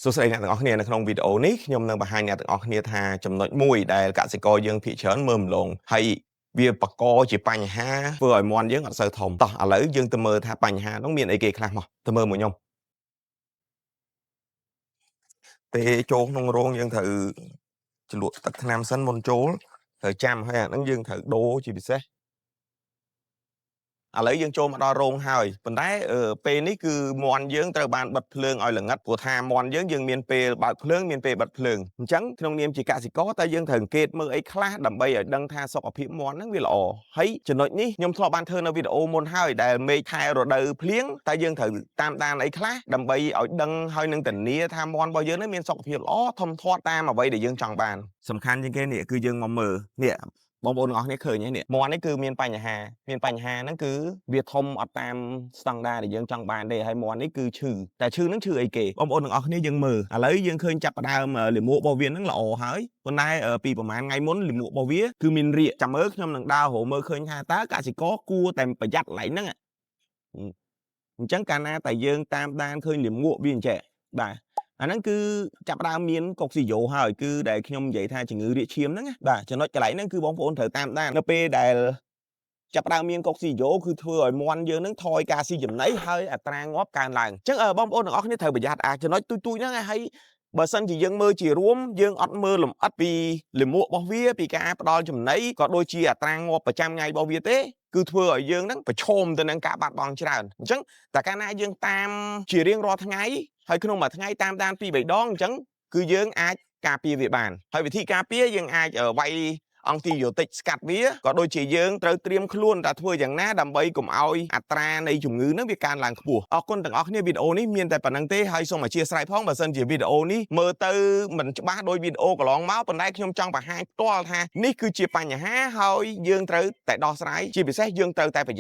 សួស្តីអ្នកទាំងអស់គ្នានៅក្នុងវីដេអូនេះខ្ញុំនឹងបង្ហាញអ្នកទាំងអស់គ្នាថាចំណុចមួយដែលកសិករយើងភាគច្រើនមើលម្លងហើយវាបកកជាបញ្ហាធ្វើឲ្យមន់យើងអត់សូវធំតោះឥឡូវយើងទៅមើលថាបញ្ហានោះមានអីគេខ្លះមកទៅមើលមួយខ្ញុំពេលចូលក្នុងរោងយើងត្រូវជ្រលក់ទឹកថ្នាំសិនមុនចូលត្រូវចាំហើយអាហ្នឹងយើងត្រូវដូរជាពិសេសឥឡូវយើងចូលមកដល់រោងហើយប៉ុន្តែពេលនេះគឺមន់យើងត្រូវបានបិទភ្លើងឲ្យល្ងិតព្រោះថាមន់យើងមានពេលបើកភ្លើងមានពេលបិទភ្លើងអញ្ចឹងក្នុងនាមជាកសិករតើយើងត្រូវអង្កេតមើលអីខ្លះដើម្បីឲ្យដឹងថាសុខភាពមន់ហ្នឹងវាល្អហើយចំណុចនេះខ្ញុំធ្លាប់បានធ្វើនៅវីដេអូមុនហើយដែលមេឃខែរដូវភ្លៀងតើយើងត្រូវតាមដានអីខ្លះដើម្បីឲ្យដឹងហើយនឹងធានាថាមន់របស់យើងនឹងមានសុខភាពល្អធំធាត់តាមអ្វីដែលយើងចង់បានសំខាន់ជាងគេនេះគឺយើងមកមើលនេះបងប្អូនទាំងអស់គ្នាឃើញទេនេះមាន់នេះគឺមានបញ្ហាហ្នឹងគឺវាធំអត់តាមស្តង់ដារដែលយើងចង់បានទេហើយមាន់នេះគឺឈឺតែឈឺហ្នឹងឈឺអីគេបងប្អូនទាំងអស់គ្នាយើងមើលឥឡូវយើងឃើញចាប់ផ្ដើមលាមករបស់វាហ្នឹងល្អហើយប៉ុន្តែពីប្រហែលថ្ងៃមុនលាមករបស់វាគឺមានរាកចាំមើលខ្ញុំនឹងដើររមើលឃើញថាតើកសិករគួរតែប្រយ័ត្នកន្លែងហ្នឹងអញ្ចឹងកាលណាតែយើងតាមដានឃើញលាមកវាអញ្ចឹងបាទអាហ្នឹងគឺចាប់ផ្ដើមមានកុកស៊ីយ៉ូហើយគឺដែលខ្ញុំនិយាយថាជំងឺរាកឈាមហ្នឹងបាទចំណុចកន្លែងហ្នឹងគឺបងប្អូនត្រូវតាមដាននៅពេលដែលចាប់ផ្ដើមមានកុកស៊ីយ៉ូគឺធ្វើឲ្យមន់យើងហ្នឹងថយការស៊ីចំណីហើយអត្រាងាប់កើនឡើងអញ្ចឹងបងប្អូនទាំងអស់គ្នាត្រូវប្រយ័ត្នចំណុចទូចហ្នឹងហើយបើសិនជាយើងមើលជារួមយើងអត់មើលលម្អិតពីលាមករបស់វាពីការផ្ដល់ចំណីក៏ដូចជាអត្រាងាប់ប្រចាំថ្ងៃរបស់វាទេគឺធ្វើឲ្យយើងហ្នឹងប្រឈមទៅនឹងការបាត់បង់ច្រើនអញ្ចឹងតែកាលណាយើងតាមជារៀងរាល់ថ្ងៃហើយក្នុងមួយថ្ងៃតាមដាន 2-3 ដងអញ្ចឹងគឺយើងអាចការពារវាបានហើយវិធីការពារយើងអាចវាយអង់ទីយ៉ូទិកស្កាត់វាក៏ដូចជាយើងត្រូវត្រៀមខ្លួនថាធ្វើយ៉ាងណាដើម្បីកុំឲ្យអត្រានៃជំងឺហ្នឹងវាកើនឡើងខ្ពស់អរគុណទាំងអស់គ្នាវីដេអូនេះមានតែប៉ុណ្្នឹងទេហើយសូមអធិស្ឋានផងបើសិនជាវីដេអូនេះមើលទៅមិនច្បាស់ដោយវីដេអូកន្លងមកប៉ុន្តែខ្ញុំចង់បង្ហាញផ្ទាល់ថានេះគឺជាបញ្ហាហើយយើងត្រូវតែដោះស្រាយជាពិសេសយើងត្រូវតែប្រយ័ត្ន